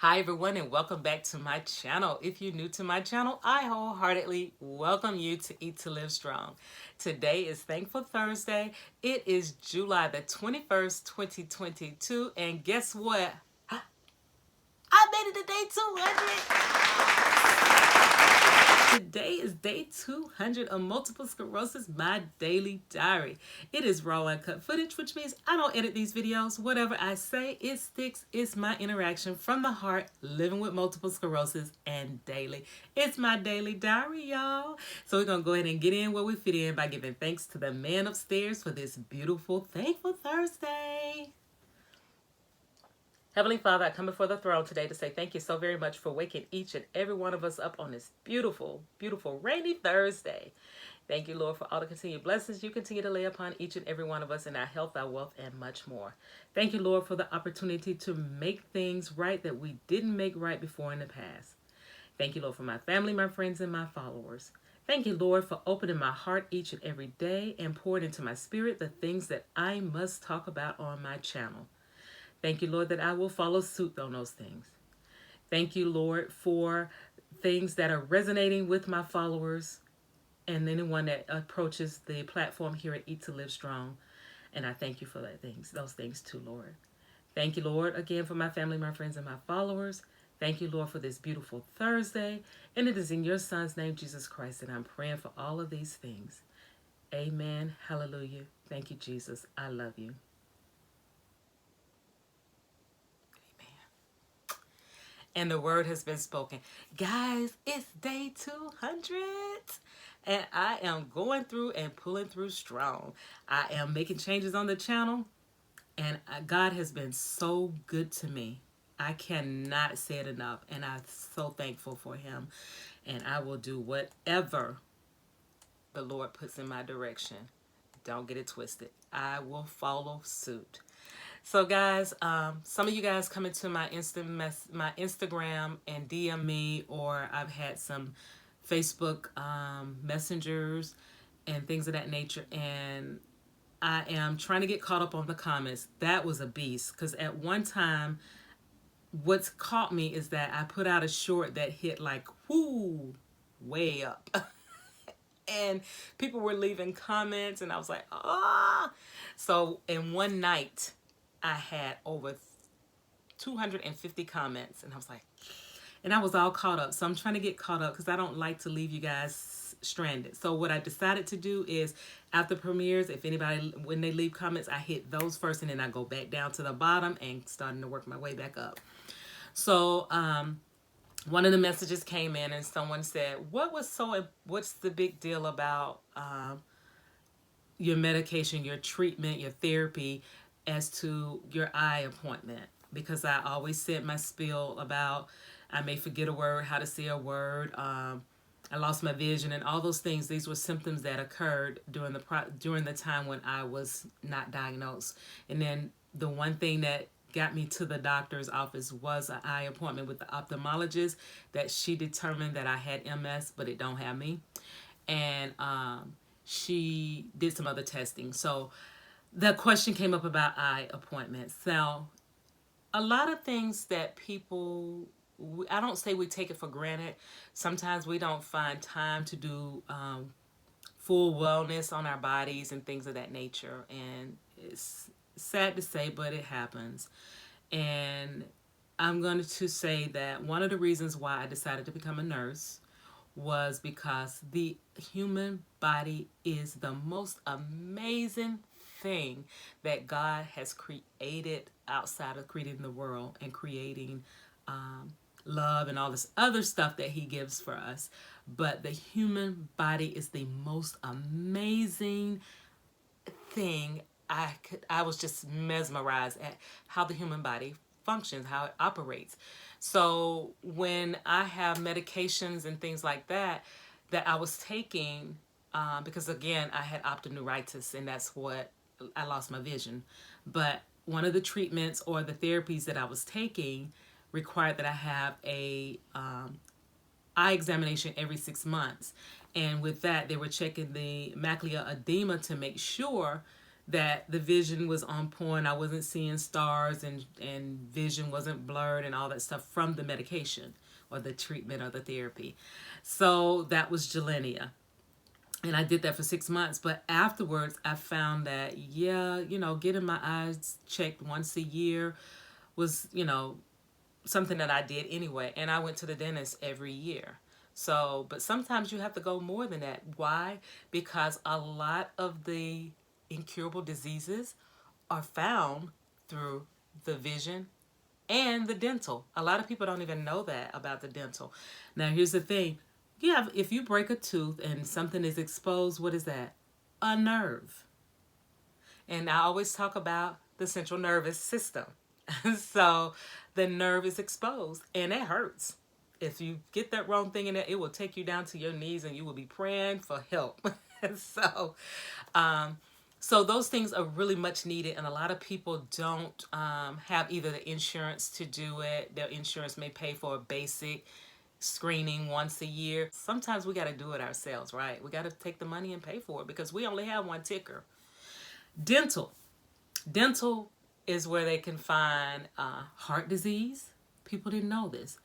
Hi everyone and welcome back to my channel. If you're new to my channel, I wholeheartedly welcome you to Eat to Live Strong. Today is Thankful Thursday. It is July the 21st, 2022, and guess what? I made it to day 200. Today is day 200 of Multiple Sclerosis, my daily diary. It is raw uncut footage, which means I don't edit these videos. Whatever I say, it sticks. It's my interaction from the heart, living with multiple sclerosis and daily. It's my daily diary, y'all. So we're going to go ahead and get in where we fit in by giving thanks to the man upstairs for this beautiful, thankful Thursday. Heavenly Father, I come before the throne today to say thank you so very much for waking each and every one of us up on this beautiful, beautiful rainy Thursday. Thank you, Lord, for all the continued blessings you continue to lay upon each and every one of us in our health, our wealth, and much more. Thank you, Lord, for the opportunity to make things right that we didn't make right before in the past. Thank you, Lord, for my family, my friends, and my followers. Thank you, Lord, for opening my heart each and every day and pouring into my spirit the things that I must talk about on my channel. Thank you, Lord, that I will follow suit on those things. Thank you, Lord, for things that are resonating with my followers and anyone that approaches the platform here at Eat to Live Strong. And I thank you for those things too, Lord. Thank you, Lord, again for my family, my friends, and my followers. Thank you, Lord, for this beautiful Thursday. And it is in your Son's name, Jesus Christ, that I'm praying for all of these things. Amen. Hallelujah. Thank you, Jesus. I love you. And the word has been spoken. Guys, it's day 200. And I am going through and pulling through strong. I am making changes on the channel. And God has been so good to me. I cannot say it enough. And I'm so thankful for him. And I will do whatever the Lord puts in my direction. Don't get it twisted. I will follow suit. So guys, some of you guys come into my Instagram and DM me, or I've had some Facebook messengers and things of that nature, and I am trying to get caught up on the comments. That was a beast, because at one time, what's caught me is that I put out a short that hit like, whoo, way up. And people were leaving comments, and I was like, ah. So in one night, I had over 250 comments, and I was like, and I was all caught up. So I'm trying to get caught up because I don't like to leave you guys stranded. So what I decided to do is, after premieres, if anybody, when they leave comments, I hit those first, and then I go back down to the bottom and starting to work my way back up. So one of the messages came in, and someone said, what's the big deal about your medication, your treatment, your therapy as to your eye appointment? Because I always said my spiel about I may forget a word, how to say a word, I lost my vision, and all those things. These were symptoms that occurred during the time when I was not diagnosed. And then the one thing that got me to the doctor's office was an eye appointment with the ophthalmologist, that she determined that I had MS, but it don't have me. And she did some other testing. So the question came up about eye appointments. Now, a lot of things that people, I don't say we take it for granted. Sometimes we don't find time to do full wellness on our bodies and things of that nature. And it's sad to say, but it happens. And I'm going to say that one of the reasons why I decided to become a nurse was because the human body is the most amazing thing that God has created outside of creating the world and creating love and all this other stuff that he gives for us. But the human body is the most amazing thing. I was just mesmerized at how the human body functions, how it operates. So when I have medications and things like that I was taking, because again I had optoneuritis, and that's what I lost my vision. But one of the treatments or the therapies that I was taking required that I have a eye examination every 6 months. And with that, they were checking the macular edema to make sure that the vision was on point. I wasn't seeing stars, and vision wasn't blurred and all that stuff from the medication or the treatment or the therapy. So that was Jelenia. And I did that for 6 months. But afterwards, I found that, yeah, getting my eyes checked once a year was, something that I did anyway. And I went to the dentist every year. So, but sometimes you have to go more than that. Why? Because a lot of the incurable diseases are found through the vision and the dental. A lot of people don't even know that about the dental. Now, here's the thing. Yeah, if you break a tooth and something is exposed, what is that? A nerve. And I always talk about the central nervous system. So the nerve is exposed and it hurts. If you get that wrong thing in there, it will take you down to your knees and you will be praying for help. so, um, so those things are really much needed, and a lot of people don't have either the insurance to do it. Their insurance may pay for a basic screening once a year. Sometimes we got to do it ourselves, right? We got to take the money and pay for it because we only have one ticker. Dental. Dental is where they can find heart disease. People didn't know this.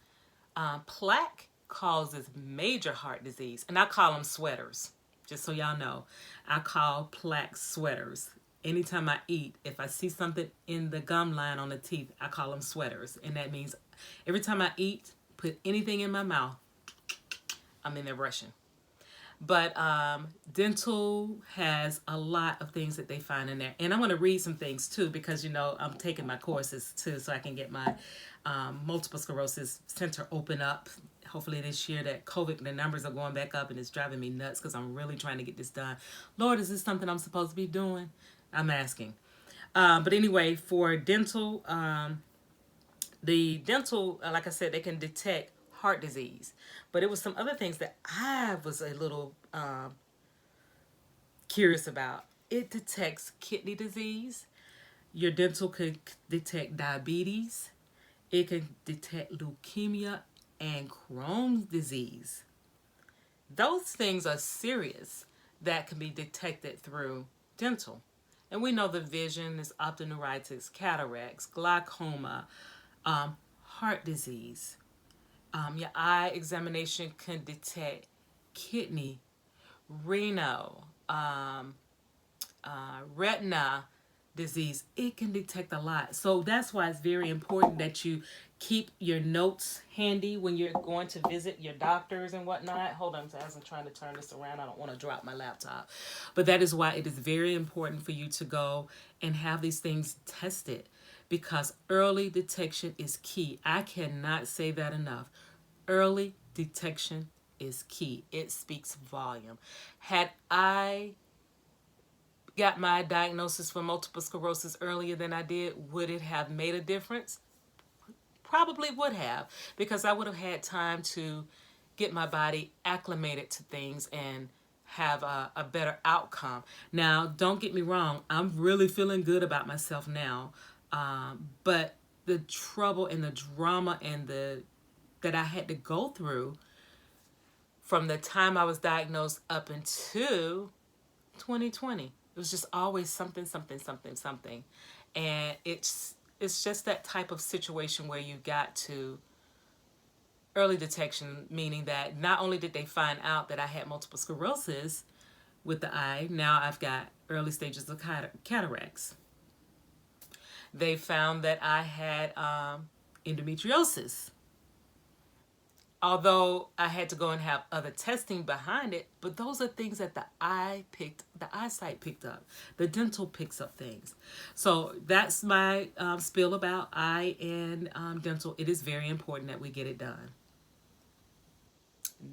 Plaque causes major heart disease, and I call them sweaters. Just so y'all know, I call plaque sweaters. Anytime I eat, if I see something in the gum line on the teeth, I call them sweaters. And that means every time I eat, put anything in my mouth, I'm in there brushing. But dental has a lot of things that they find in there. And I'm going to read some things too because, I'm taking my courses too so I can get my multiple sclerosis center open up. Hopefully this year that COVID, the numbers are going back up and it's driving me nuts because I'm really trying to get this done. Lord, is this something I'm supposed to be doing? I'm asking. But anyway, for dental, the dental, like I said, they can detect heart disease. But it was some other things that I was a little curious about. It detects kidney disease. Your dental could detect diabetes. It can detect leukemia and Crohn's disease. Those things are serious that can be detected through dental. And we know the vision is optoneuritis, cataracts, glaucoma, heart disease. Your eye examination can detect kidney, renal, retina disease. It can detect a lot. So that's why it's very important that you keep your notes handy when you're going to visit your doctors and whatnot. Hold on, as I'm trying to turn this around, I don't want to drop my laptop. But that is why it is very important for you to go and have these things tested, because early detection is key. I cannot say that enough. Early detection is key. It speaks volume. Had I got my diagnosis for multiple sclerosis earlier than I did, would it have made a difference? Probably would have, because I would have had time to get my body acclimated to things and have a better outcome. Now, don't get me wrong, I'm really feeling good about myself now, but the trouble and the drama and that I had to go through from the time I was diagnosed up until 2020, it was just always something, and it's just that type of situation where you got to early detection, meaning that not only did they find out that I had multiple sclerosis with the eye, now I've got early stages of cataracts. They found that I had endometriosis. Although I had to go and have other testing behind it, but those are things that the eyesight picked up. The dental picks up things. So that's my spiel about eye and dental. It is very important that we get it done.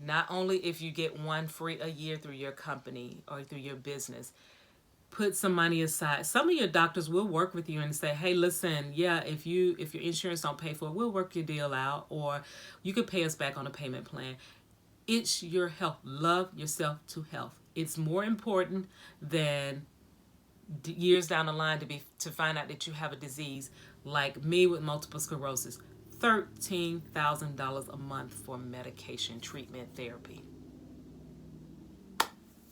Not only if you get one free a year through your company or through your business, put some money aside. Some of your doctors will work with you and say, hey, listen, yeah, if your insurance don't pay for it, we'll work your deal out, or you could pay us back on a payment plan. It's your health. Love yourself to health. It's more important than years down the line to find out that you have a disease like me with multiple sclerosis. $13,000 a month for medication, treatment, therapy.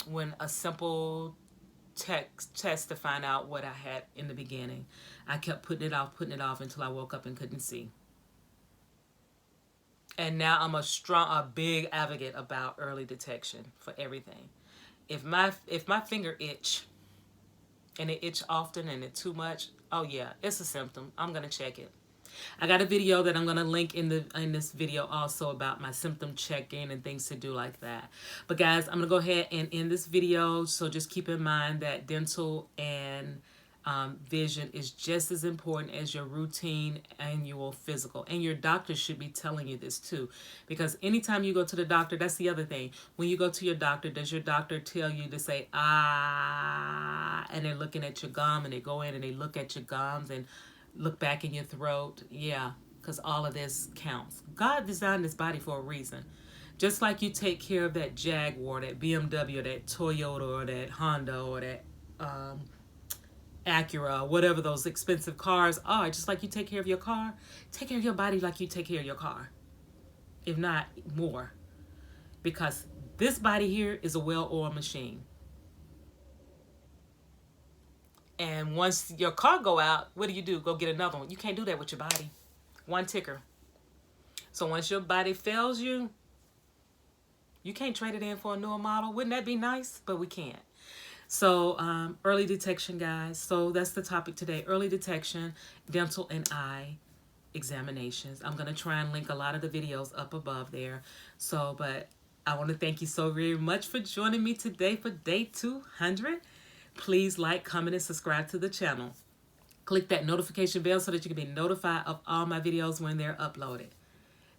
When a simple test to find out what I had in the beginning. I kept putting it off until I woke up and couldn't see. And now I'm a big advocate about early detection for everything. If my finger itch and it itch often and it too much, oh yeah, it's a symptom. I'm gonna check it. I got a video that I'm gonna link in this video also about my symptom checking and things to do like that. But guys, I'm gonna go ahead and end this video. So just keep in mind that dental and vision is just as important as your routine annual physical, and your doctor should be telling you this too, because anytime you go to the doctor, that's the other thing. When you go to your doctor, does your doctor tell you to say and they're looking at your gum, and they go in and they look at your gums and look back in your throat? Yeah, because all of this counts. God designed this body for a reason. Just like you take care of that Jaguar, that BMW, or that Toyota, or that Honda, or that Acura, whatever those expensive cars are, just like you take care of your car, take care of your body like you take care of your car, if not more. Because this body here is a well-oiled machine. And once your car go out, what do? Go get another one. You can't do that with your body. One ticker. So once your body fails you, you can't trade it in for a newer model. Wouldn't that be nice? But we can't. So early detection, guys. So that's the topic today. Early detection, dental and eye examinations. I'm going to try and link a lot of the videos up above there. So, but I want to thank you so very much for joining me today for day 200. Please like, comment, and subscribe to the channel. Click that notification bell so that you can be notified of all my videos when they're uploaded.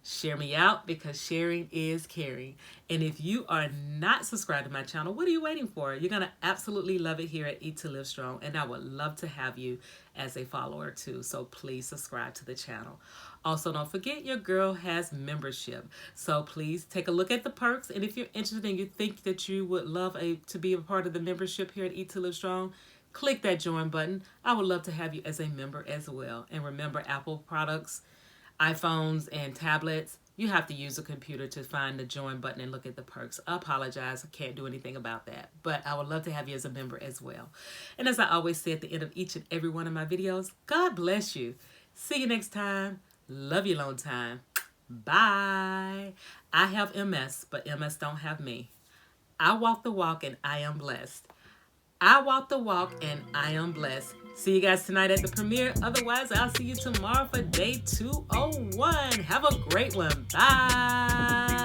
Share me out, because sharing is caring. And if you are not subscribed to my channel, what are you waiting for? You're going to absolutely love it here at Eat to Live Strong. And I would love to have you as a follower too. So please subscribe to the channel. Also, don't forget your girl has membership. So please take a look at the perks. And if you're interested and you think that you would love to be a part of the membership here at Eat to Live Strong, click that join button. I would love to have you as a member as well. And remember, Apple products, iPhones and tablets, you have to use a computer to find the join button and look at the perks. I apologize, I can't do anything about that, but I would love to have you as a member as well. And as I always say at the end of each and every one of my videos, God bless you. See you next time. Love you long time. Bye. I have MS, but MS don't have me. I walk the walk and I am blessed. I walk the walk and I am blessed. See you guys tonight at the premiere. Otherwise, I'll see you tomorrow for day 201. Have a great one. Bye.